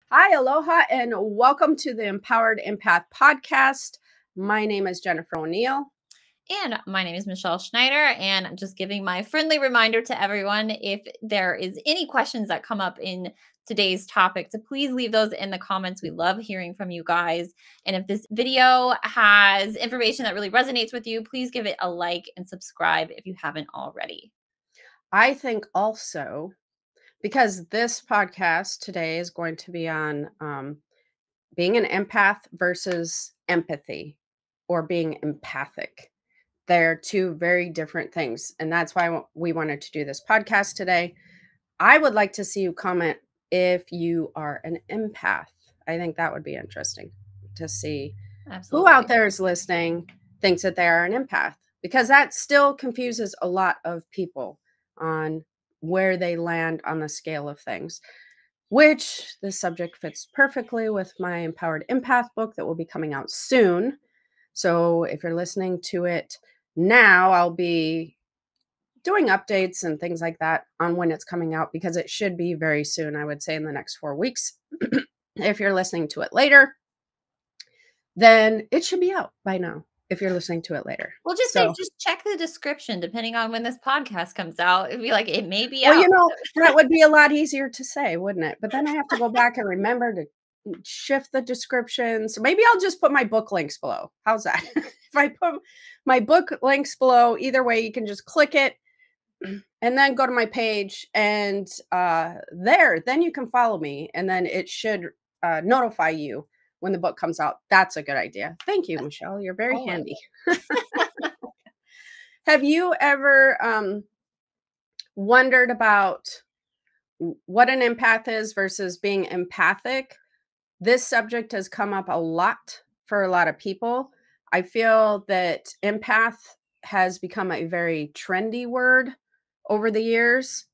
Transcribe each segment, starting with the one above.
Hi, aloha, and welcome to the Empowered Empath podcast. My name is Jennifer O'Neill. And my name is Michelle Schneider, and I'm just giving my friendly reminder to everyone if there is any questions that come up in today's topic to please leave those in the comments. We love hearing from you guys. And if this video has information that really resonates with you, please give it a like and subscribe if you haven't already. I think also because this podcast today is going to be on being an empath versus empathy or being empathic. They're two very different things. And that's why we wanted to do this podcast today. I would like to see you comment if you are an empath. I think that would be interesting to see who out Absolutely. there is listening thinks that they are an empath, because that still confuses a lot of people on where they land on the scale of things, which this subject fits perfectly with my Empowered Empath book that will be coming out soon. So if you're listening to it now, I'll be doing updates and things like that on when it's coming out, because it should be very soon. I would say in the next 4 weeks. If you're listening to it later, then it should be out by now if you're listening to it later. We'll just say, So, just check the description depending on when this podcast comes out. It'd be like, it may be well, out. that would be a lot easier to say, wouldn't it? But then I have to go back and remember to shift the description. So maybe I'll just put my book links below. How's that? If I put my book links below, either way, you can just click it and then go to my page, and then you can follow me, and then it should notify you when the book comes out. That's a good idea. Thank you, Michelle. You're very Always. handy. Have you ever wondered about what an empath is versus being empathic? This subject has come up a lot for a lot of people. I feel that empath has become a very trendy word over the years.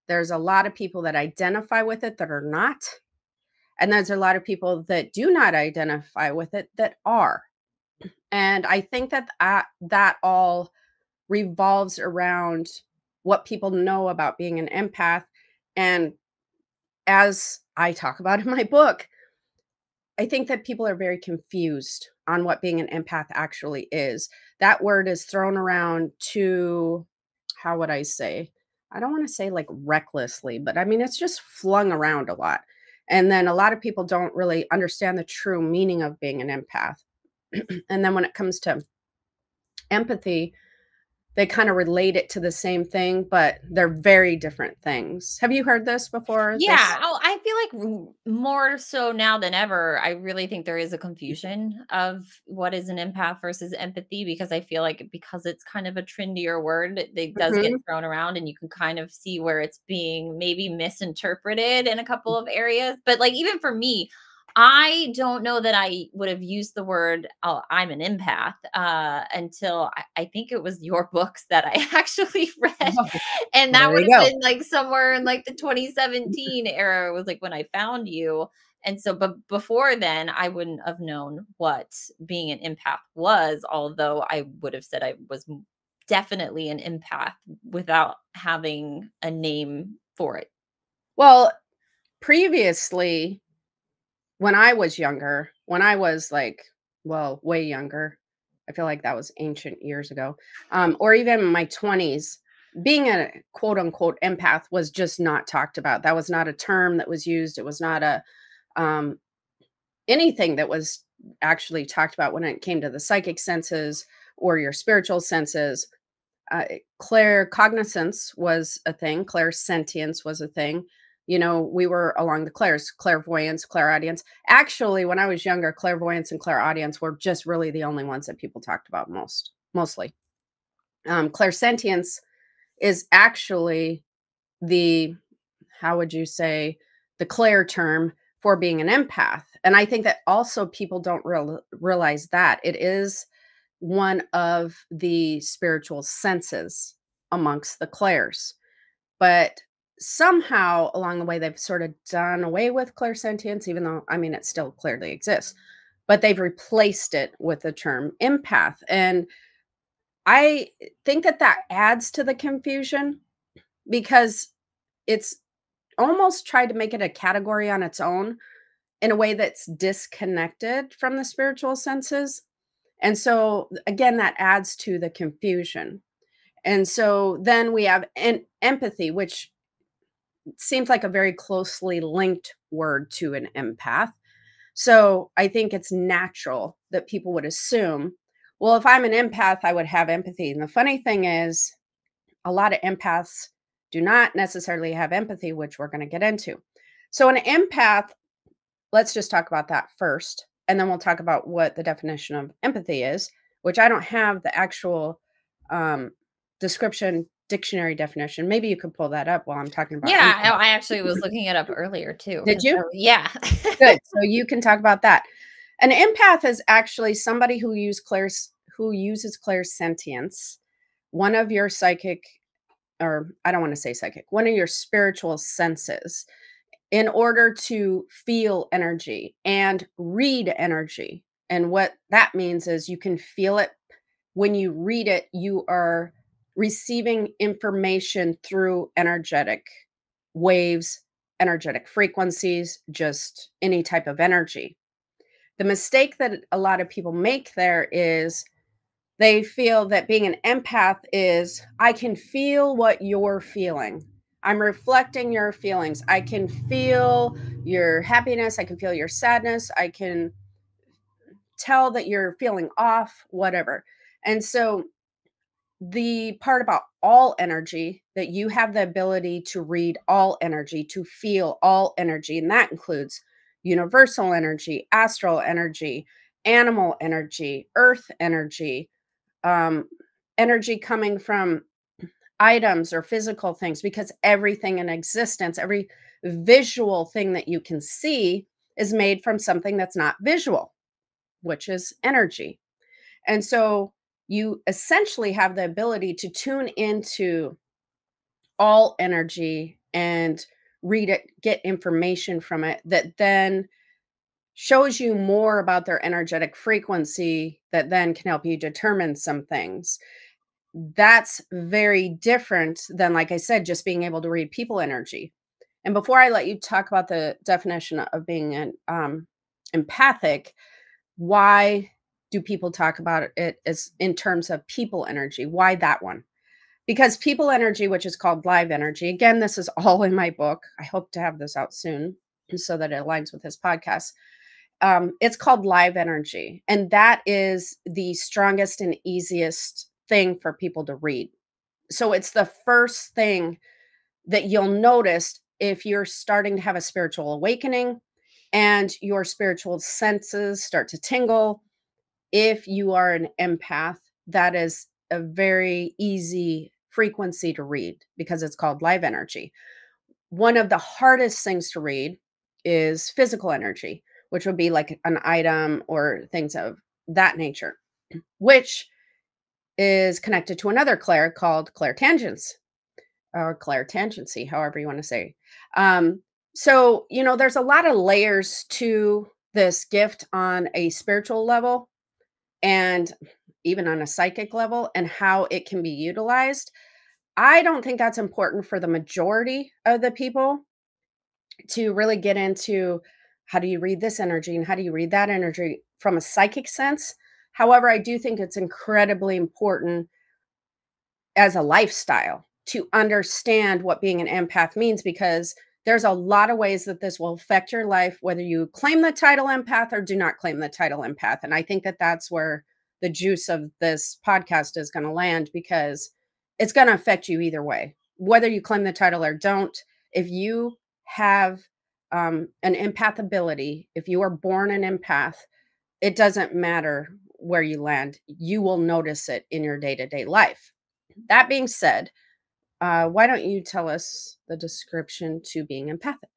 There's a lot of people that identify with it that are not. And there's a lot of people that do not identify with it that are. And I think that that all revolves around what people know about being an empath. And as I talk about in my book, I think that people are very confused on what being an empath actually is. That word is thrown around to, how would I say? I don't want to say like recklessly, but I mean, it's just flung around a lot. And then a lot of people don't really understand the true meaning of being an empath. And then when it comes to empathy, they kind of relate it to the same thing, but they're very different things. Have you heard this before? Yeah, This oh, I feel like more so now than ever, I really think there is a confusion of what is an empath versus empathy, because I feel like because it's kind of a trendier word, it does get Mhm. thrown around and you can kind of see where it's being maybe misinterpreted in a couple of areas. But like even for me, I don't know that I would have used the word, "Oh, I'm an empath," until I think it was your books that I actually read, and that There would you have go. been, like, somewhere in, like, the 2017 era was, like, when I found you, and so but before then, I wouldn't have known what being an empath was, although I would have said I was definitely an empath without having a name for it. Well, previously, when I was younger, when I was like, well, way younger, I feel like that was ancient years ago, or even in my 20s, being a quote unquote empath was just not talked about. That was not a term that was used. It was not a um, anything that was actually talked about when it came to the psychic senses or your spiritual senses. Claircognizance was a thing, clairsentience was a thing. You know, we were along the clairs, clairvoyance, clairaudience. Actually, when I was younger, clairvoyance and clairaudience were just really the only ones that people talked about mostly. Clairsentience is actually the, how would you say, the clair term for being an empath. And I think that also people don't realize that it is one of the spiritual senses amongst the clairs. But somehow along the way, they've sort of done away with clairsentience, even though, I mean, it still clearly exists, but they've replaced it with the term empath. And I think that that adds to the confusion, because it's almost tried to make it a category on its own. in a way that's disconnected from the spiritual senses. And so, again, that adds to the confusion. And so then we have empathy, which seems like a very closely linked word to an empath. So I think it's natural that people would assume, well, if I'm an empath, I would have empathy. And the funny thing is, a lot of empaths do not necessarily have empathy, which we're going to get into. So, an empath, let's just talk about that first. And then we'll talk about what the definition of empathy is, which I don't have the actual um, description, dictionary definition. Maybe you could pull that up while I'm talking about Yeah, empath. I actually was looking it up earlier too, Did 'cause you? yeah. Good. So you can talk about that. An empath is actually somebody who uses clairsentience, one of your psychic, or I don't want to say psychic, one of your spiritual senses, in order to feel energy and read energy. And what that means is you can feel it. When you read it, you are receiving information through energetic waves, energetic frequencies, just any type of energy. The mistake that a lot of people make there is they feel that being an empath is, I can feel what you're feeling. I'm reflecting your feelings. I can feel your happiness. I can feel your sadness. I can tell that you're feeling off, whatever. And so the part about all energy, that you have the ability to read all energy, to feel all energy, and that includes universal energy, astral energy, animal energy, earth energy, um, energy coming from items or physical things, because everything in existence, every visual thing that you can see is made from something that's not visual, which is energy. And so you essentially have the ability to tune into all energy and read it, get information from it that then shows you more about their energetic frequency that then can help you determine some things. That's very different than, like I said, just being able to read people energy. And before I let you talk about the definition of being an empathic, why do people talk about it as in terms of people energy? Why that one? Because people energy, which is called live energy, again, this is all in my book. I hope to have this out soon so that it aligns with this podcast. It's called live energy, and that is the strongest and easiest thing for people to read. So it's the first thing that you'll notice if you're starting to have a spiritual awakening and your spiritual senses start to tingle. If you are an empath, that is a very easy frequency to read because it's called live energy. One of the hardest things to read is physical energy, which would be like an item or things of that nature, which is connected to another clair called clairtangence or clairtangency, however you want to say. Um, so, there's a lot of layers to this gift on a spiritual level and even on a psychic level, and how it can be utilized. I don't think that's important for the majority of the people to really get into how do you read this energy and how do you read that energy from a psychic sense. However, I do think it's incredibly important as a lifestyle to understand what being an empath means, because there's a lot of ways that this will affect your life, whether you claim the title empath or do not claim the title empath. And I think that that's where the juice of this podcast is going to land, because it's going to affect you either way, whether you claim the title or don't. If you have an empath ability, if you are born an empath, it doesn't matter where you land, you will notice it in your day to day life. That being said, why don't you tell us the description to being empathic?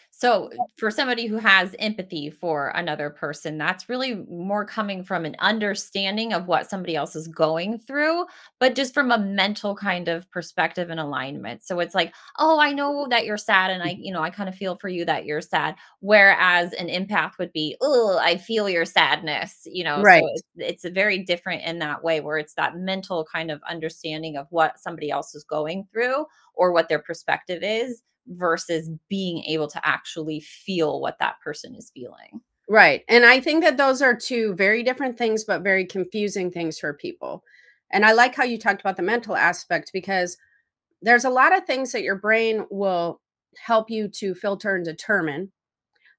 So, for somebody who has empathy for another person, that's really more coming from an understanding of what somebody else is going through, but just from a mental kind of perspective and alignment. So it's like, oh, I know that you're sad, and I kind of feel for you that you're sad. Whereas an empath would be, oh, I feel your sadness. So Right. it's a very different in that way, where it's that mental kind of understanding of what somebody else is going through or what their perspective is, versus being able to actually feel what that person is feeling. Right. And I think that those are two very different things, but very confusing things for people. And I like how you talked about the mental aspect because there's a lot of things that your brain will help you to filter and determine.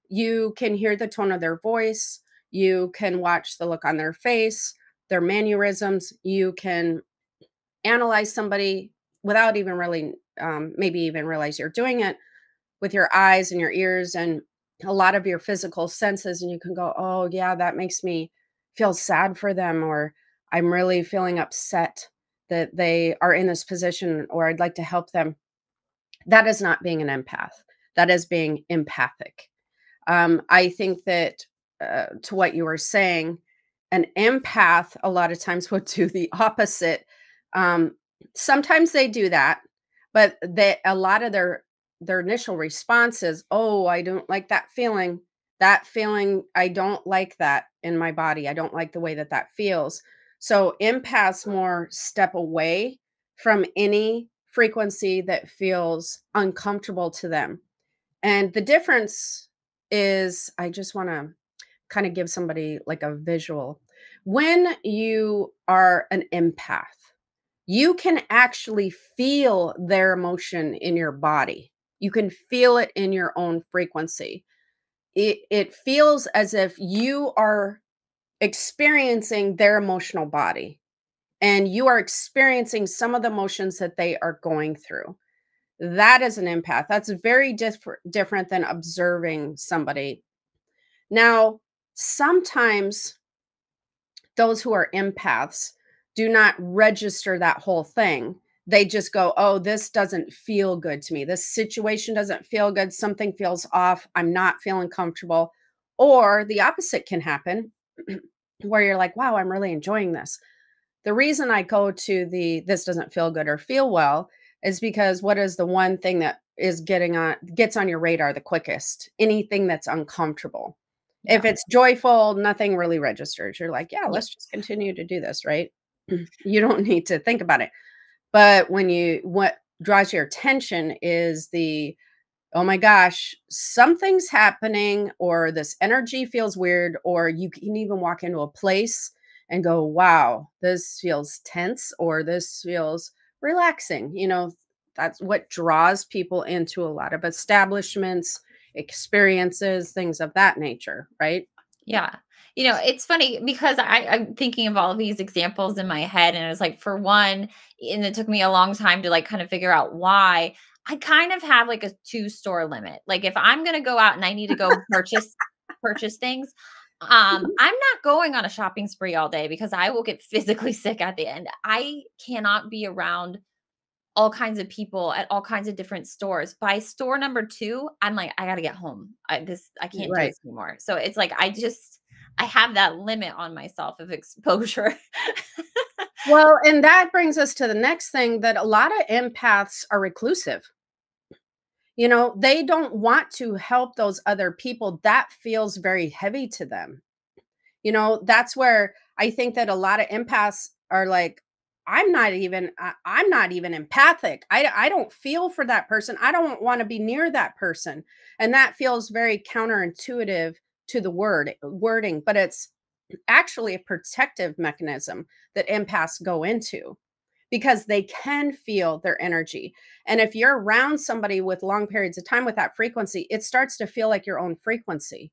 You can hear the tone of their voice, you can watch the look on their face, their mannerisms, you can analyze somebody without even really maybe even realize you're doing it with your eyes and your ears and a lot of your physical senses, and you can go, oh yeah, that makes me feel sad for them, or I'm really feeling upset that they are in this position, or I'd like to help them. That is not being an empath. That is being empathic. I think that to what you were saying, an empath a lot of times would do the opposite. Um, Sometimes they do that, but a lot of their initial response is, "Oh, I don't like that feeling. That feeling, I don't like that in my body. I don't like the way that that feels." So empaths more step away from any frequency that feels uncomfortable to them. And the difference is, I just want to kind of give somebody like a visual. When you are an empath, you can actually feel their emotion in your body. You can feel it in your own frequency. It feels as if you are experiencing their emotional body and you are experiencing some of the emotions that they are going through. That is an empath. That's very different than observing somebody. Now, sometimes those who are empaths do not register that whole thing. They just go, oh, this doesn't feel good to me. This situation doesn't feel good. Something feels off. I'm not feeling comfortable. Or the opposite can happen where you're like, wow, I'm really enjoying this. The reason I go to the this doesn't feel good or feel well is because what is the one thing that is gets on your radar the quickest? Anything that's uncomfortable. Yeah. If it's joyful, nothing really registers. You're like, yeah, Yeah. let's just continue to do this, right? You don't need to think about it. But what draws your attention is the, oh my gosh, something's happening, or this energy feels weird, or you can even walk into a place and go, wow, this feels tense, or this feels relaxing. That's what draws people into a lot of establishments, experiences, things of that nature, right? Yeah. It's funny because I'm thinking of all of these examples in my head, and it was like, for one, and it took me a long time to like kind of figure out why. I kind of have like a two-store limit. Like if I'm gonna go out and I need to go purchase things, I'm not going on a shopping spree all day because I will get physically sick at the end. I cannot be around all kinds of people at all kinds of different stores. By store number 2, I'm like, I gotta get home. I can't do Right. this anymore. So it's like I have that limit on myself of exposure. Well, and that brings us to the next thing, that a lot of empaths are reclusive. They don't want to help those other people. That feels very heavy to them. That's where I think that a lot of empaths are like, I'm not even empathic. I don't feel for that person. I don't want to be near that person. And that feels very counterintuitive to the wording, but it's actually a protective mechanism that empaths go into because they can feel their energy. And if you're around somebody with long periods of time with that frequency, it starts to feel like your own frequency.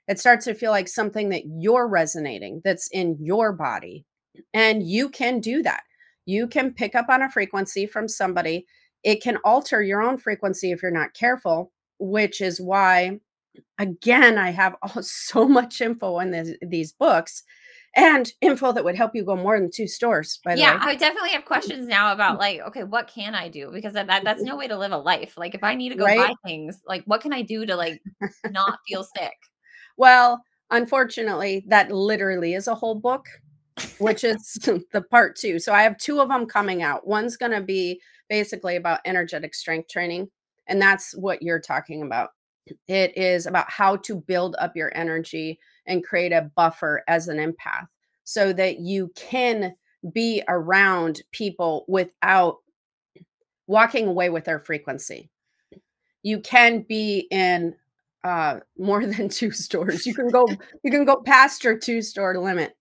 It starts to feel like something that you're resonating, that's in your body. And you can do that. You can pick up on a frequency from somebody. It can alter your own frequency if you're not careful, which is why, again, I have so much info in these books, and info that would help you go more than 2 stores, by the Yeah, way. I definitely have questions now about like, okay, what can I do? Because that's no way to live a life. Like if I need to go Right? buy things, like what can I do to like not feel sick? Well, unfortunately, that literally is a whole book, which is the part 2. So I have 2 of them coming out. One's gonna be basically about energetic strength training, and that's what you're talking about. It is about how to build up your energy and create a buffer as an empath so that you can be around people without walking away with their frequency. You can be in more than 2 stores. You can go past your 2-store limit,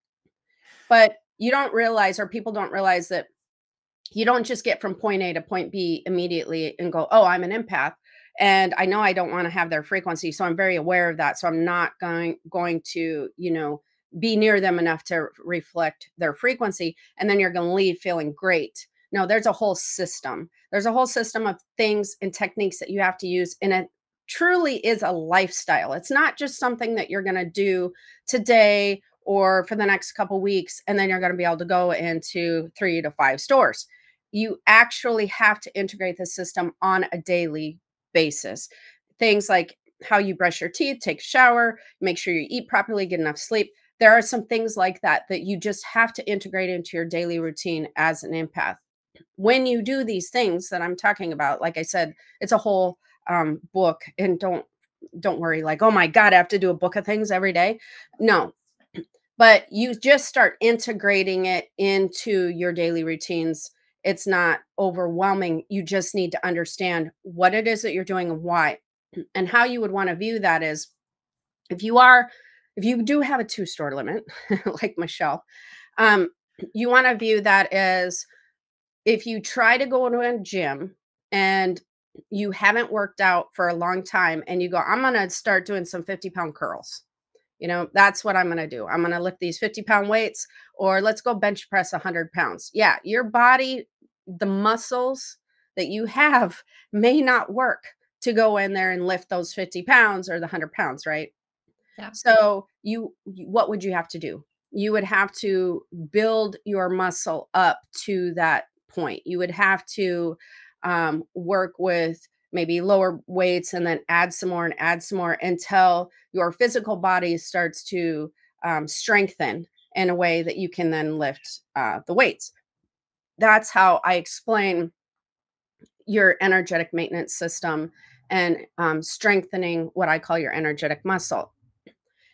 but you don't realize, or people don't realize, that you don't just get from point A to point B immediately and go, "Oh, I'm an empath, and I know I don't wanna have their frequency, so I'm very aware of that, so I'm not going to, be near them enough to reflect their frequency," and then you're gonna leave feeling great. No, there's a whole system. There's a whole system of things and techniques that you have to use, and it truly is a lifestyle. It's not just something that you're gonna do today or for the next couple weeks, and then you're gonna be able to go into 3 to 5 stores. You actually have to integrate the system on a daily basis. Things like how you brush your teeth, take a shower, make sure you eat properly, get enough sleep. There are some things like that that you just have to integrate into your daily routine as an empath. When you do these things that I'm talking about, like I said, it's a whole book, and don't worry, like, oh my God, I have to do a book of things every day. No, but you just start integrating it into your daily routines. It's not overwhelming. You just need to understand what it is that you're doing and why. And how you would want to view that is, if you are if you do have a 2-store limit, like Michelle, um, you want to view that as, if you try to go to a gym and you haven't worked out for a long time and you go, I'm gonna start doing some 50-pound curls. That's what I'm going to do. I'm going to lift these 50-pound weights, or let's go bench press 100 pounds. Yeah, your body, the muscles that you have may not work to go in there and lift those 50 pounds or the 100 pounds, right? Yeah. So what would you have to do? You would have to build your muscle up to that point. You would have to work with maybe lower weights, and then add some more and add some more until your physical body starts to strengthen in a way that you can then lift the weights. That's how I explain your energetic maintenance system, and strengthening what I call your energetic muscle.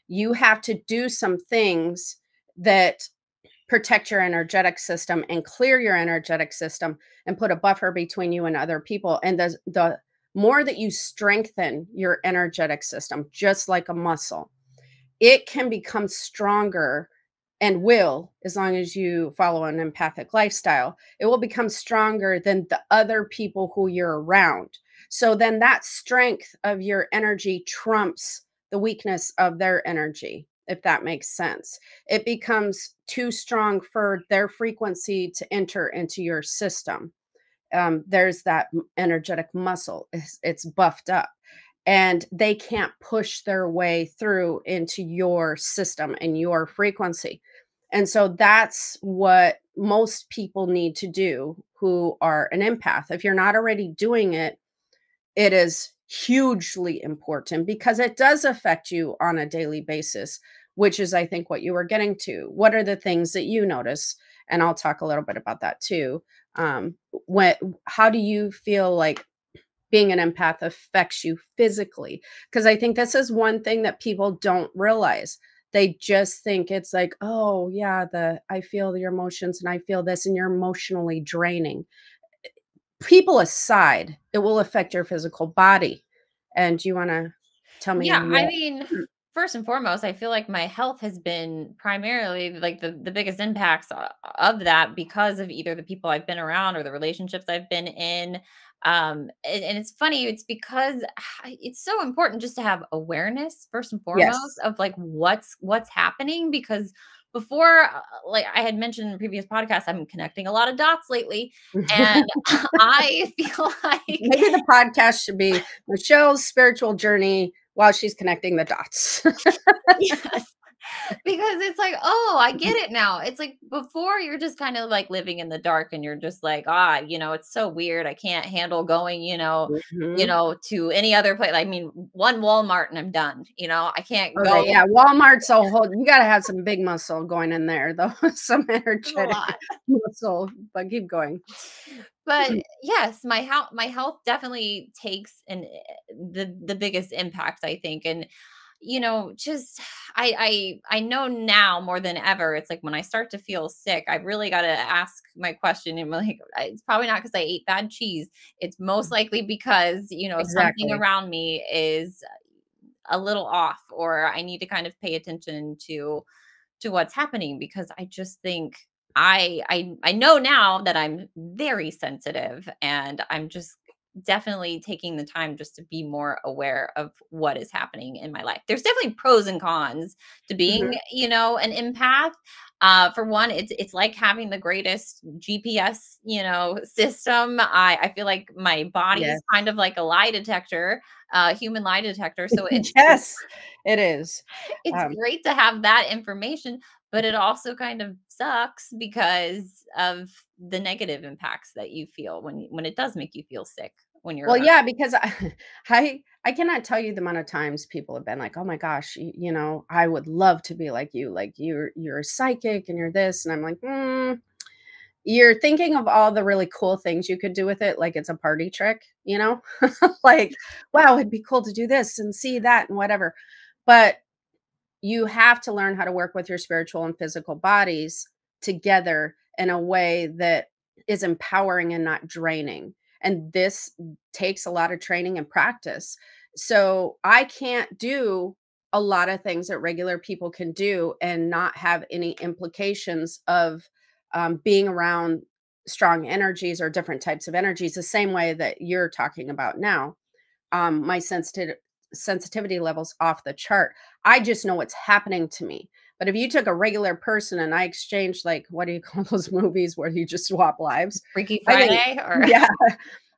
You have to do some things that protect your energetic system and clear your energetic system and put a buffer between you and other people. And the more that you strengthen your energetic system, just like a muscle, it can become stronger, and will, as long as you follow an empathic lifestyle, it will become stronger than the other people who you're around. So then that strength of your energy trumps the weakness of their energy, if that makes sense. It becomes too strong for their frequency to enter into your system. There's that energetic muscle, it's buffed up, and they can't push their way through into your system and your frequency. And so that's what most people need to do who are an empath. If you're not already doing it, it is hugely important, because it does affect you on a daily basis, which is, I think, what you were getting to. What are the things that you notice? And I'll talk a little bit about that too. What How do you feel like being an empath affects you physically? Because I think this is one thing that people don't realize. They just think it's like, oh yeah, the I feel your emotions and I feel this, and you're emotionally draining. People aside, it will affect your physical body. And do you want to tell me Yeah, I what? mean, first and foremost, I feel like my health has been primarily like the biggest impacts of that because of either the people I've been around or the relationships I've been in. And it's funny, it's because it's so important just to have awareness first and foremost Yes. of like what's happening because before like I had mentioned in previous podcasts, I'm connecting a lot of dots lately and I feel like Maybe the podcast should be Michelle's spiritual journey while she's connecting the dots. yes. Because it's like, "Oh, I get it now." It's like before you're just kind of like living in the dark and you're just like, it's so weird. I can't handle going, Mhm. to any other place. I mean, one Walmart and I'm done. I can't Okay, go yeah, Walmart's a whole, you gotta have some big muscle going in there, though, some a energetic lot. muscle, but keep going. But yes, my health definitely takes the biggest impact, I think. And just I know now more than ever. It's like when I start to feel sick, I really got to ask my question and like, it's probably not because I ate bad cheese. It's most likely because, something Exactly. around me is a little off, or I need to kind of pay attention to what's happening, because I just think I know now that I'm very sensitive, and I'm just definitely taking the time just to be more aware of what is happening in my life. There's definitely pros and cons to being, Mhm. an empath. For one, it's like having the greatest GPS, system. I feel like my body is Yes. kind of like a lie detector, human lie detector. So Yes, it is. it's Um, great to have that information, but it also kind of sucks because of the negative impacts that you feel when it does make you feel sick when you're well, around. yeah, because I cannot tell you the amount of times people have been like, "Oh my gosh, I would love to be like you. Like you're psychic and you're this." And I'm like, you're thinking of all the really cool things you could do with it, like it's a party trick, you know? Like, wow, it'd be cool to do this and see that and whatever. But you have to learn how to work with your spiritual and physical bodies together in a way that is empowering and not draining. And this takes a lot of training and practice. So I can't do a lot of things that regular people can do and not have any implications of being around strong energies or different types of energies, the same way that you're talking about now. My sensitivity levels off the chart. I just know what's happening to me. But if you took a regular person and I exchanged, like, what do you call those movies where you just swap lives? Freaky I think, Friday or yeah,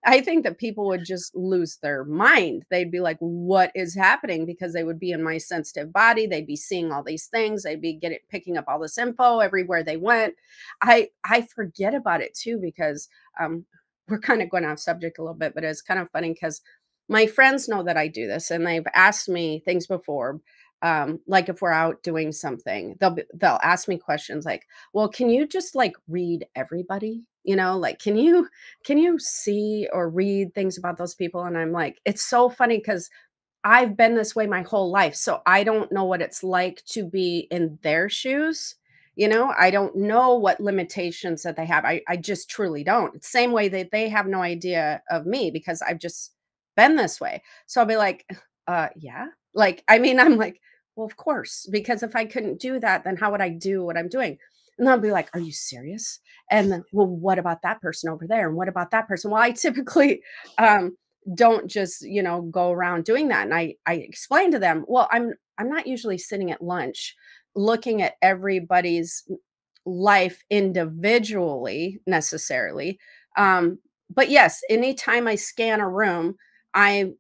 I think that people would just lose their mind. They'd be like, what is happening? Because they would be in my sensitive body. They'd be seeing all these things. They'd be picking up all this info everywhere they went. I forget about it too because we're kind of going off subject a little bit, but it's kind of funny because my friends know that I do this, and they've asked me things before. Like if we're out doing something, they'll ask me questions like, "Well, can you just like read everybody? Like can you see or read things about those people?" And I'm like, it's so funny because I've been this way my whole life, so I don't know what it's like to be in their shoes. I don't know what limitations that they have. I just truly don't. Same way that they have no idea of me because I've just been this way. So I'll be like, yeah. Like, I mean, I'm like, well, of course, because if I couldn't do that, then how would I do what I'm doing? And they'll be like, are you serious? And then, well, what about that person over there? And what about that person? Well, I typically don't just, go around doing that. And I explain to them, well, I'm not usually sitting at lunch looking at everybody's life individually necessarily. But yes, anytime I scan a room, I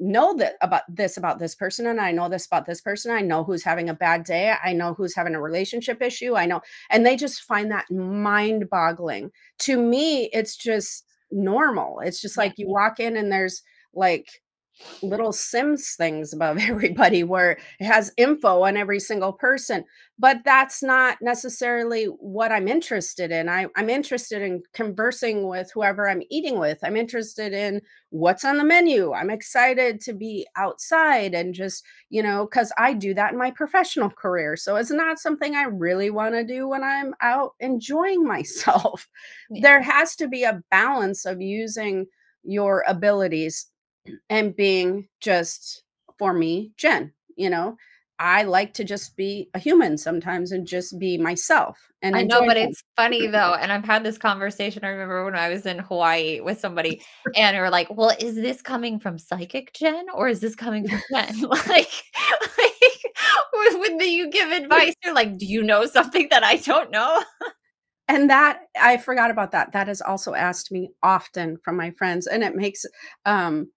know that about this person, and I know this about this person. I know who's having a bad day. I know who's having a relationship issue. I know, and they just find that mind boggling. To me, it's just normal. It's just yeah. like you walk in and there's like little Sims things above everybody where it has info on every single person. But that's not necessarily what I'm interested in. I'm interested in conversing with whoever I'm eating with. I'm interested in what's on the menu. I'm excited to be outside and just, because I do that in my professional career. So it's not something I really want to do when I'm out enjoying myself. Yeah. There has to be a balance of using your abilities and being just for me, Jen, I like to just be a human sometimes and just be myself and I know, enjoy but things. it's funny though, and I've had this conversation, I remember when I was in Hawaii with somebody, and we are like, "Well, is this coming from psychic Jen or is this coming from Jen?" Like when you give advice, you're like, "Do you know something that I don't know?" And that I forgot about that. That is also asked me often from my friends, and it makes um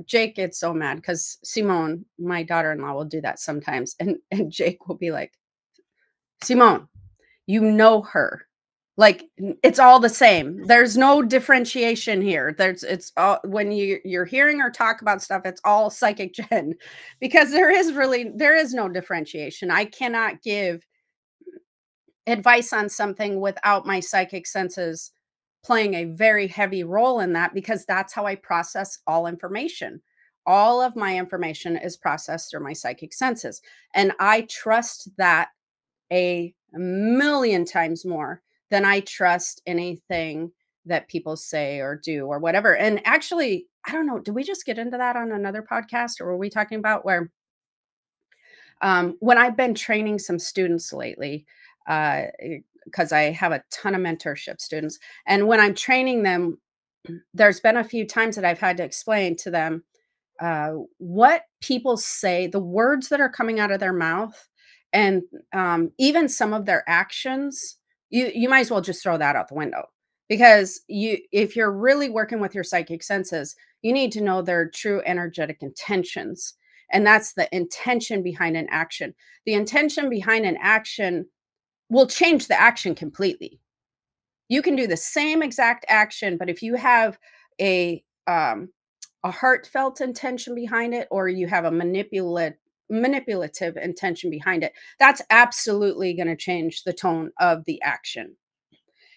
Jake gets so mad because Simone, my daughter-in-law, will do that sometimes. And Jake will be like, Simone, you know her. Like it's all the same. There's no differentiation here. It's all when you're hearing her talk about stuff, it's all psychic Jen because there is no differentiation. I cannot give advice on something without my psychic senses playing a very heavy role in that because that's how I process all information. all of my information is processed through my psychic senses. And I trust that a million times more than I trust anything that people say or do or whatever. And actually, I don't know, did we just get into that on another podcast, or were we talking about where when I've been training some students lately, because I have a ton of mentorship students, and when I'm training them, there's been a few times that I've had to explain to them what people say, the words that are coming out of their mouth, and even some of their actions. You might as well just throw that out the window, because if you're really working with your psychic senses, you need to know their true energetic intentions, and that's the intention behind an action. The intention behind an action will change the action completely. You can do the same exact action, but if you have a heartfelt intention behind it, or you have a manipulative intention behind it, that's absolutely going to change the tone of the action.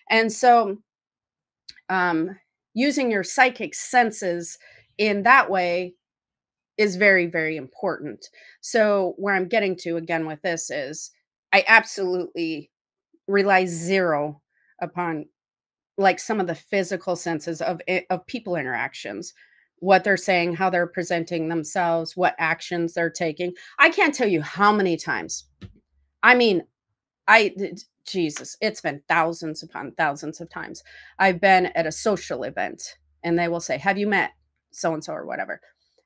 And so using your psychic senses in that way is very, very important. So where I'm getting to again with this is I absolutely rely zero upon like some of the physical senses of people interactions, what they're saying, how they're presenting themselves, what actions they're taking. I can't tell you how many times. I mean, Jesus, it's been thousands upon thousands of times. I've been at a social event and they will say, "Have you met so and so or whatever?"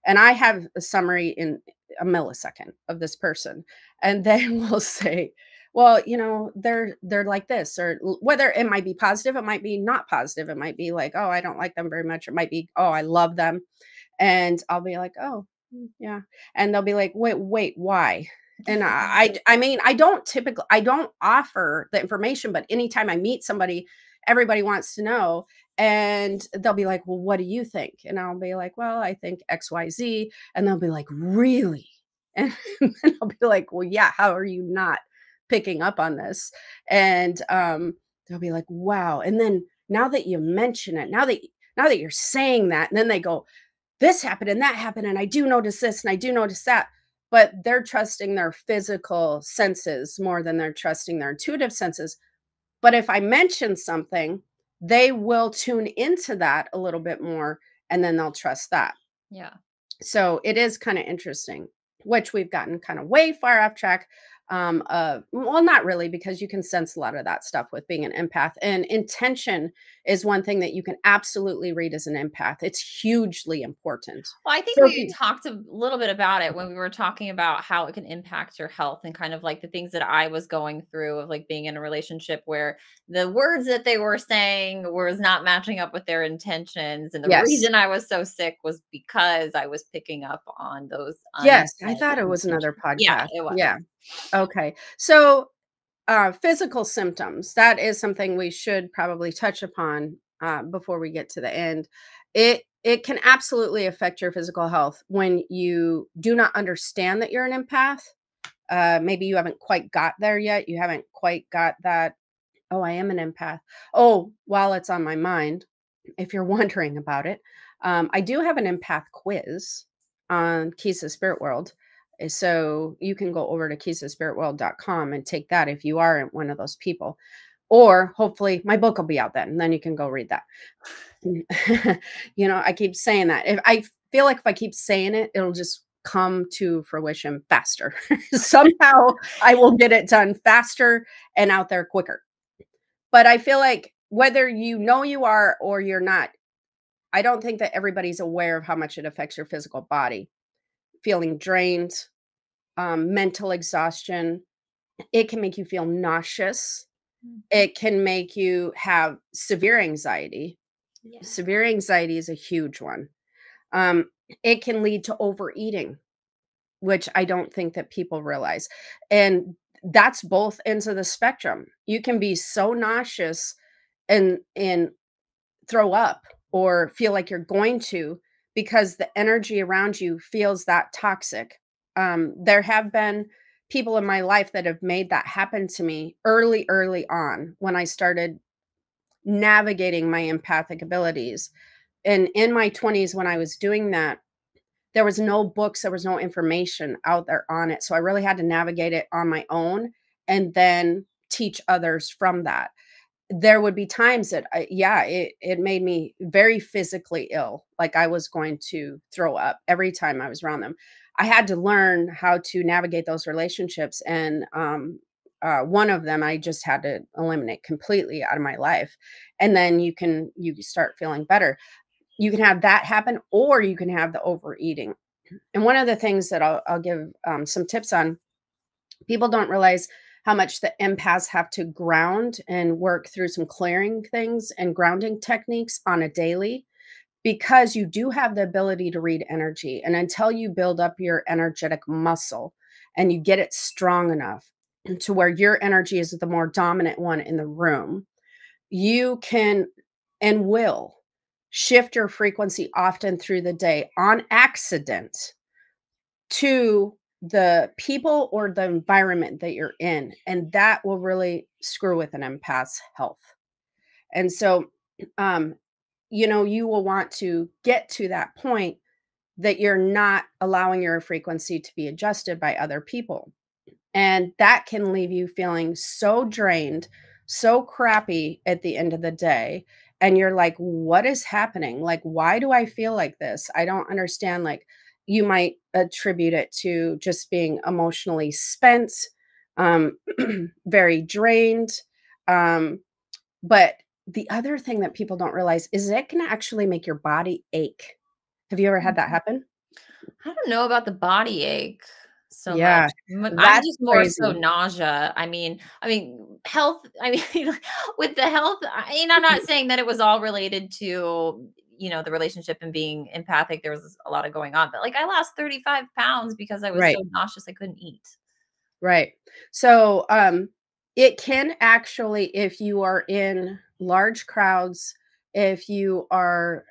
And I have a summary in a millisecond of this person, and they will say, "Well, they're like this," or whether it might be positive, it might be not positive. It might be like, "Oh, I don't like them very much." It might be, "Oh, I love them." And I'll be like, "Oh, yeah." And they'll be like, "Wait, why?" And I mean, I don't offer the information, but anytime I meet somebody, everybody wants to know. And they'll be like, "Well, what do you think?" And I'll be like, "Well, I think XYZ." And they'll be like, "Really?" And then I'll be like, "Well, yeah, how are you not picking up on this?" And they'll be like, "Wow." And then now that you mention it, now that you're saying that, and then they go, "This happened and that happened, and I do notice this and I do notice that." But they're trusting their physical senses more than they're trusting their intuitive senses. But if I mention something, they will tune into that a little bit more, and then they'll trust that. Yeah. So it is kind of interesting, which we've gotten kind of way far off track. Well, not really, because you can sense a lot of that stuff with being an empath. And intention is one thing that you can absolutely read as an empath. It's hugely important. Well, I think So if we you, talked a little bit about it when we were talking about how it can impact your health and kind of like the things that I was going through of like being in a relationship where the words that they were saying was not matching up with their intentions. And the yes, reason I was so sick was because I was picking up on those yes, I unmet thought it was another intentions. Yeah, podcast. it was. Yeah. Okay. So physical symptoms, that is something we should probably touch upon before we get to the end. It can absolutely affect your physical health when you do not understand that you're an empath. Maybe you haven't quite got there yet. You haven't quite got that. Oh, I am an empath. Oh, while it's on my mind, if you're wondering about it, I do have an empath quiz on Keys of Spirit World. So you can go over to keysofspiritworld.com and take that if you are one of those people. Or hopefully my book will be out then, and then you can go read that. I keep saying that. If I feel like if I keep saying it, it'll just come to fruition faster. Somehow I will get it done faster and out there quicker. But I feel like whether you know you are or you're not, I don't think that everybody's aware of how much it affects your physical body. Feeling drained, mental exhaustion. It can make you feel nauseous. Mhm. It can make you have severe anxiety. Yeah. Severe anxiety is a huge one. Um, it can lead to overeating, which I don't think that people realize. And that's both ends of the spectrum. You can be so nauseous and throw up or feel like you're going to, because the energy around you feels that toxic. There have been people in my life that have made that happen to me early on when I started navigating my empathic abilities. And in my 20s, when I was doing that, there was no books, there was no information out there on it. So I really had to navigate it on my own and then teach others from that. There would be times that it made me very physically ill, like I was going to throw up every time I was around them. I had to learn how to navigate those relationships, and one of them I just had to eliminate completely out of my life. And then you start feeling better. You can have that happen, or you can have the overeating. And one of the things that I'll give some tips on, people don't realize how much the empaths have to ground and work through some clearing things and grounding techniques on a daily, because you do have the ability to read energy. And until you build up your energetic muscle and you get it strong enough to where your energy is the more dominant one in the room, you can and will shift your frequency often through the day on accident to the people or the environment that you're in, and that will really screw with an empath's health. And so, um, you will want to get to that point that you're not allowing your frequency to be adjusted by other people. And that can leave you feeling so drained, so crappy at the end of the day. And you're like, what is happening? Like, why do I feel like this? I don't understand. Like, you might attribute it to just being emotionally spent, um, very drained. Um, but the other thing that people don't realize is it can actually make your body ache. Have you ever had that Mhm. happen? I don't know about the body ache so much. Yeah, I'm that's just more so crazy. nausea. Health. I mean, with the health, I'm not saying that it was all related to the relationship and being empathic. There was a lot of going on, but like I lost 35 pounds because I was Right. so nauseous I couldn't eat. Right. So, it can actually, if you are in large crowds, if you are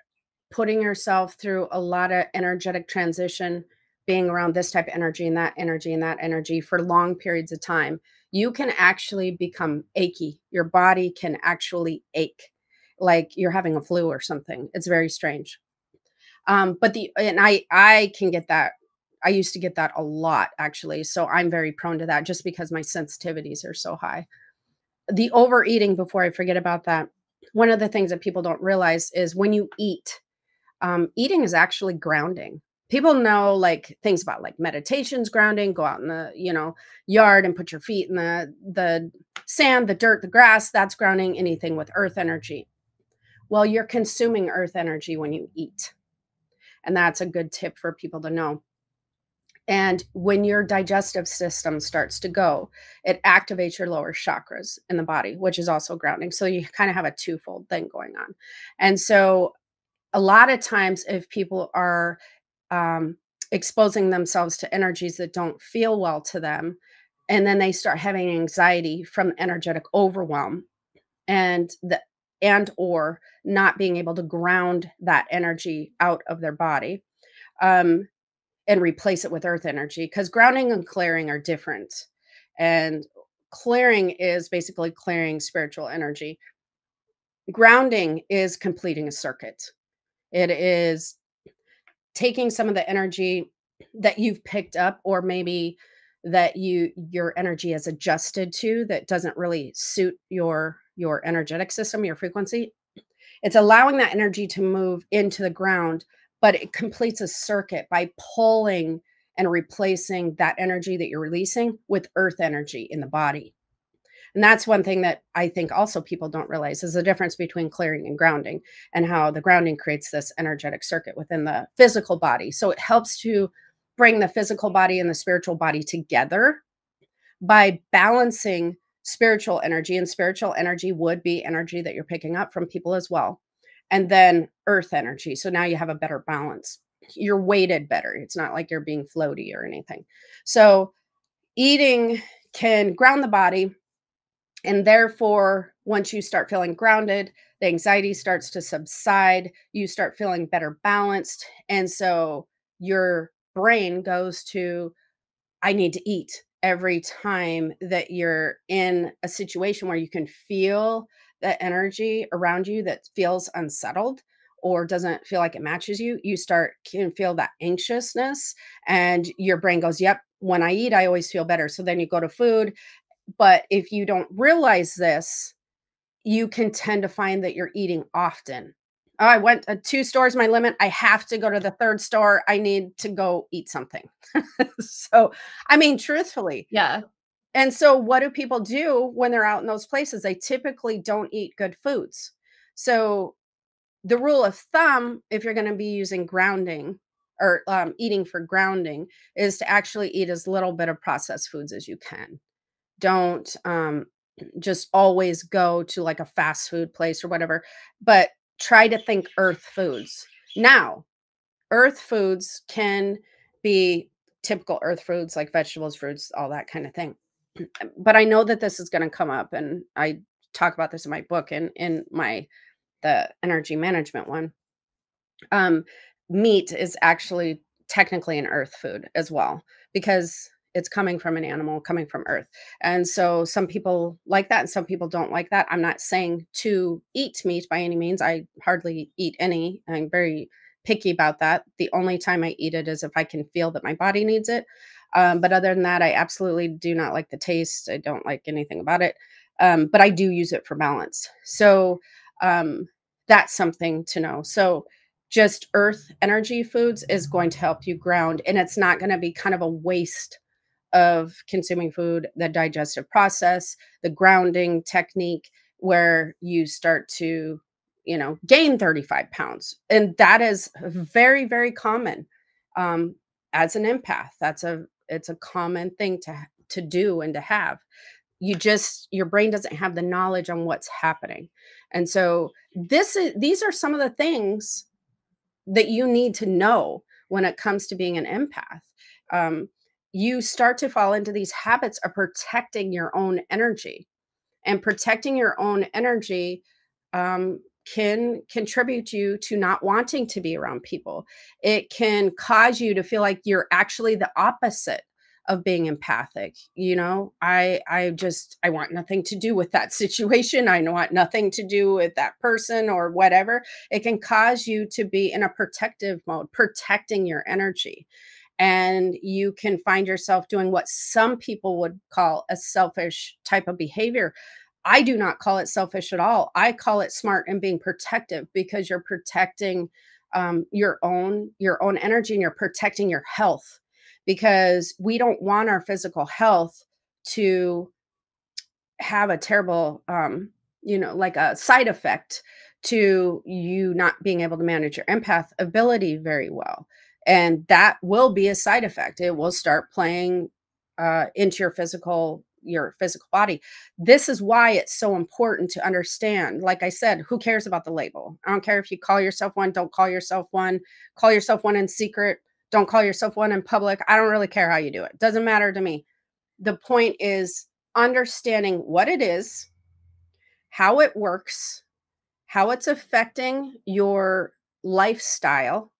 putting yourself through a lot of energetic transition, being around this type of energy and that energy and that energy for long periods of time, you can actually become achy. Your body can actually ache like you're having a flu or something. It's very strange. But the and I can get that. I used to get that a lot actually. So I'm very prone to that just because my sensitivities are so high. The overeating, before I forget about that, one of the things that people don't realize is when you eat, eating is actually grounding. People know like things about like meditation's grounding, go out in the, yard and put your feet in the sand, the dirt, the grass, that's grounding. Anything with earth energy. Well, you're consuming earth energy when you eat. And that's a good tip for people to know. And when your digestive system starts to go, it activates your lower chakras in the body, which is also grounding. So you kind of have a twofold thing going on. And so a lot of times, if people are um, exposing themselves to energies that don't feel well to them, and then they start having anxiety from energetic overwhelm and or not being able to ground that energy out of their body, um, and replace it with earth energy, because grounding and clearing are different. And clearing is basically clearing spiritual energy. Grounding is completing a circuit. It is taking some of the energy that you've picked up, or maybe that your energy has adjusted to, that doesn't really suit your energetic system, your frequency. It's allowing that energy to move into the ground, but it completes a circuit by pulling and replacing that energy that you're releasing with earth energy in the body. And that's one thing that I think also people don't realize is the difference between clearing and grounding, and how the grounding creates this energetic circuit within the physical body. So it helps to bring the physical body and the spiritual body together by balancing spiritual energy. And spiritual energy would be energy that you're picking up from people as well. And then earth energy. So now you have a better balance. You're weighted better. It's not like you're being floaty or anything. So eating can ground the body. And therefore, once you start feeling grounded, the anxiety starts to subside. You start feeling better balanced. And so your brain goes to, I need to eat, every time that you're in a situation where you can feel the energy around you that feels unsettled, or doesn't feel like it matches you, you can feel that anxiousness, and your brain goes, "Yep, when I eat, I always feel better." So then you go to food, but if you don't realize this, you can tend to find that you're eating often. "Oh, I went 2 stores my limit. I have to go to the 3rd store. I need to go eat something." So, I mean, truthfully. Yeah. And so what do people do when they're out in those places? They typically don't eat good foods. So the rule of thumb, if you're gonna be using grounding or, eating for grounding, is to actually eat as little bit of processed foods as you can. Don't, just always go to, like, a fast food place or whatever, but try to think earth foods. Now, earth foods can be typical earth foods like vegetables, fruits, all that kind of thing. But I know that this is gonna come up, and I talk about this in my book and in my the energy management one. Um, Meat is actually technically an earth food as well because it's coming from an animal, coming from earth. And so some people like that and some people don't like that. I'm not saying to eat meat by any means. I hardly eat any. I'm very picky about that. The only time I eat it is if I can feel that my body needs it. But other than that, I absolutely do not like the taste. I don't like anything about it. But I do use it for balance. So um, that's something to know. So just earth energy foods is going to help you ground, and it's not going to be kind of a waste of consuming food. The digestive process, the grounding technique, where you start to, gain 35 pounds. And that is very, very common. um, as an empath, it's a common thing to do and to have. Your brain doesn't have the knowledge on what's happening. And so these are some of the things that you need to know when it comes to being an empath. Um, you start to fall into these habits of protecting your own energy, and protecting your own energy can contribute you to not wanting to be around people. It can cause you to feel like you're actually the opposite of being empathic. I want nothing to do with that situation. I want nothing to do with that person or whatever. It can cause you to be in a protective mode, protecting your energy, and you can find yourself doing what some people would call a selfish type of behavior. I do not call it selfish at all. I call it smart and being protective, because you're protecting your own energy, and you're protecting your health, because we don't want our physical health to have a terrible, like a side effect to you not being able to manage your empath ability very well. And that will be a side effect. It will start playing into your physical body. This is why it's so important to understand. Like I said, who cares about the label? I don't care if you call yourself one, don't call yourself one, call yourself one in secret, don't call yourself one in public. I don't really care how you do it. Doesn't matter to me. The point is understanding what it is, how it works, how it's affecting your lifestyle,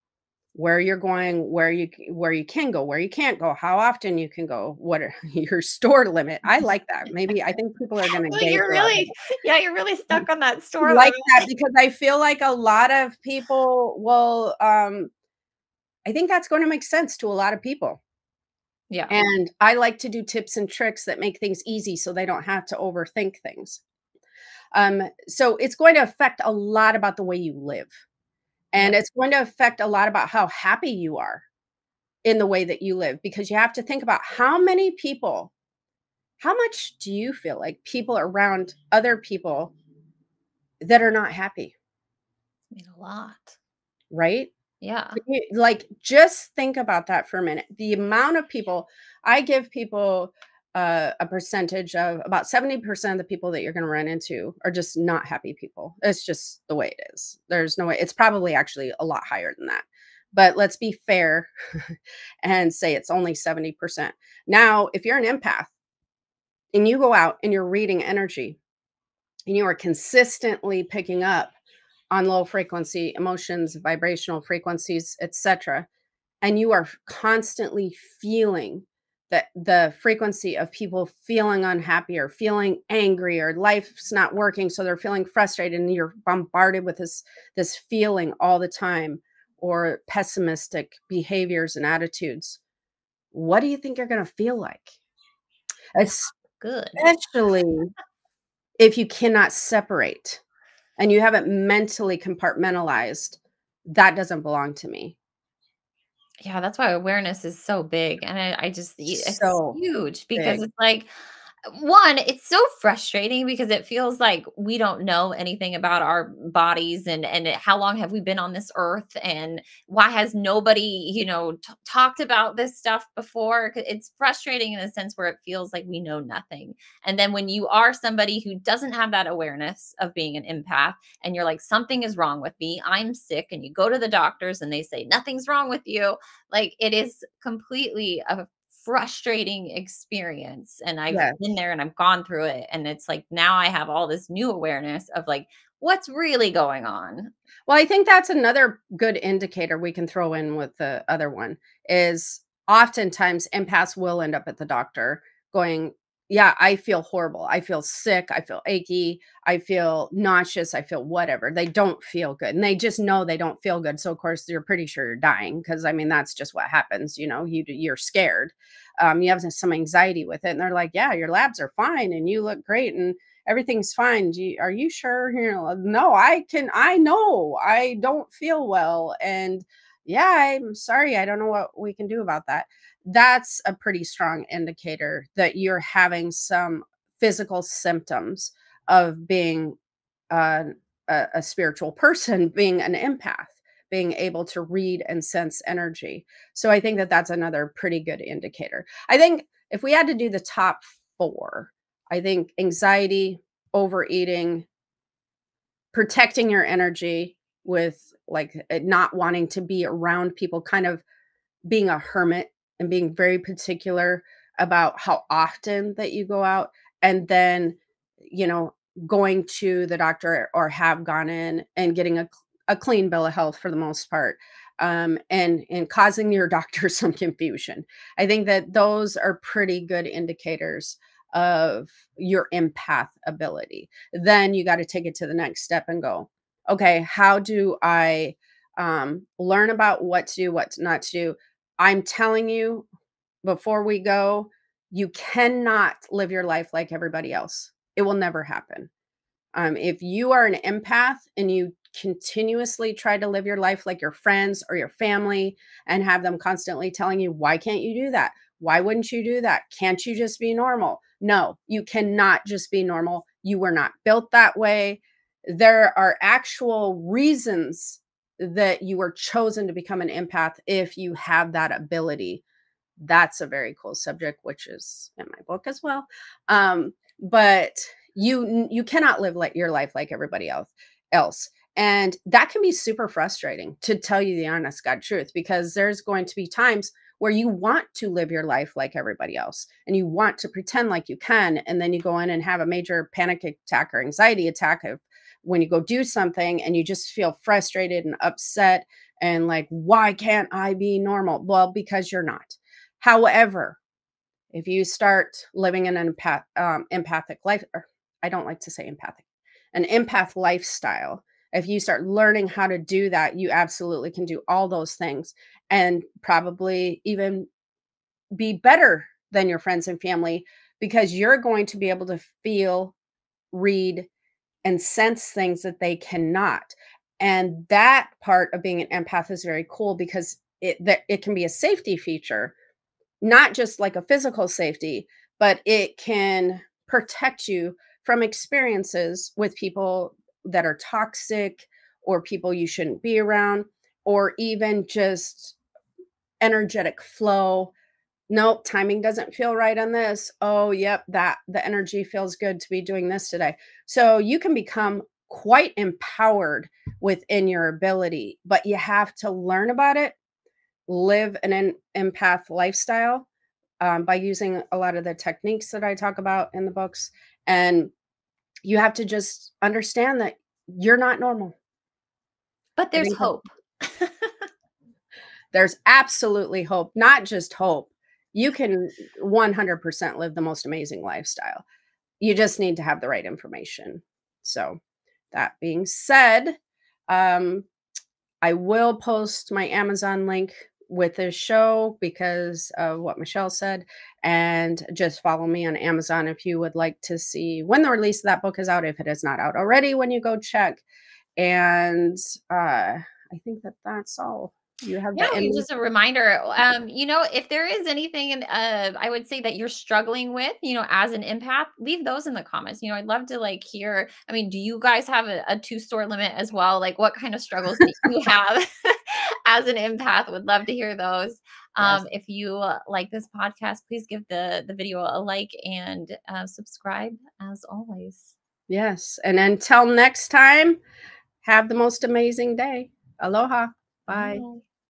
where you're going, where you can go, where you can't go, how often you can go, what are your store limit. I like that. Maybe I think people are going to Well, gay you're for that. really yeah, you're really stuck on that store Like limit. that, because I feel like a lot of people will I think that's going to make sense to a lot of people. Yeah. And I like to do tips and tricks that make things easy so they don't have to overthink things. So it's going to affect a lot about the way you live. And Yep. it's going to affect a lot about how happy you are in the way that you live, because you have to think about how much do you feel like people around other people that are not happy, I mean, a lot. right? Yeah. Like, just think about that for a minute. The amount of people I give people, a percentage of about 70% of the people that you're going to run into are just not happy people. It's just the way it is. There's no way. It's probably actually a lot higher than that. But let's be fair and say it's only 70%. Now, if you're an empath and you go out and you're reading energy and you are consistently picking up on low frequency emotions, vibrational frequencies, etc., and you are constantly feeling the frequency of people feeling unhappy or feeling angry or life's not working, so they're feeling frustrated, and you're bombarded with this feeling all the time, or pessimistic behaviors and attitudes, what do you think you're going to feel like? Good. Especially if you cannot separate and you haven't mentally compartmentalized, that doesn't belong to me. Yeah, that's why awareness is so big, and I just it's So huge because big. it's like, one, it's so frustrating because it feels like we don't know anything about our bodies, and how long have we been on this earth, and why has nobody, talked about this stuff before? It's frustrating in a sense where it feels like we know nothing. And then when you are somebody who doesn't have that awareness of being an empath, and you're like, something is wrong with me, I'm sick, and you go to the doctors and they say nothing's wrong with you, like, it is completely a frustrating experience, and I've been Yes. there and I've gone through it, and it's like now I have all this new awareness of, like, what's really going on. Well, I think that's another good indicator we can throw in with the other one is oftentimes empaths will end up at the doctor going, yeah, I feel horrible. I feel sick. I feel achy. I feel nauseous. I feel whatever. They don't feel good. And they just know they don't feel good. So, of course, you're pretty sure you're dying because, I mean, that's just what happens. You're scared. You have some anxiety with it. And they're like, yeah, your labs are fine and you look great. And everything's fine. Are you sure? No, I know I don't feel well. And yeah, I'm sorry. I don't know what we can do about that. That's a pretty strong indicator that you're having some physical symptoms of being uh, a spiritual person, being an empath, being able to read and sense energy. So I think that that's another pretty good indicator. I think if we had to do the top four, I think anxiety, overeating, protecting your energy with like not wanting to be around people, kind of being a hermit and being very particular about how often that you go out, and then, you know, going to the doctor or have gone in and getting a clean bill of health for the most part, and causing your doctor some confusion. I think that those are pretty good indicators of your empath ability. Then you got to take it to the next step and go, okay, how do I learn about what to do, what not to do? I'm telling you before we go, you cannot live your life like everybody else. It will never happen. If you are an empath and you continuously try to live your life like your friends or your family and have them constantly telling you, why can't you do that? Why wouldn't you do that? Can't you just be normal? No, you cannot just be normal. You were not built that way. There are actual reasons that you were chosen to become an empath if you have that ability. That's a very cool subject, which is in my book as well. But you cannot live like your life like everybody else. And that can be super frustrating, to tell you the honest God truth, because there's going to be times where you want to live your life like everybody else and you want to pretend like you can. And then you go in and have a major panic attack or anxiety attack of when you go do something and you just feel frustrated and upset and like, why can't I be normal? Well, because you're not. However, if you start living an empathic life, or I don't like to say empathic, an empath lifestyle, if you start learning how to do that, you absolutely can do all those things and probably even be better than your friends and family, because you're going to be able to feel, read, and sense things that they cannot. And that part of being an empath is very cool because it can be a safety feature, not just like a physical safety, but it can protect you from experiences with people that are toxic or people you shouldn't be around, or even just energetic flow. Nope, timing doesn't feel right on this. Oh, yep, that the energy feels good to be doing this today. So you can become quite empowered within your ability, but you have to learn about it, live an empath lifestyle, by using a lot of the techniques that I talk about in the books. And you have to just understand that you're not normal. But I there's think that hope. there's absolutely hope, not just hope. you can 100% live the most amazing lifestyle. You just need to have the right information. So, that being said, um, I will post my Amazon link with this show because of what Michelle said. And just follow me on Amazon if you would like to see when the release of that book is out, if it is not out already, when you go check. And I think that that's all. You have Yeah, the you ending. just a reminder. If there is anything, and I would say that you're struggling with, as an empath, leave those in the comments. I'd love to like hear. I mean, do you guys have a two-store limit as well? Like, what kind of struggles do you have as an empath? Would love to hear those. Yes. If you like this podcast, please give the video a like and subscribe as always. Yes. And until next time, have the most amazing day. Aloha. Bye. Bye.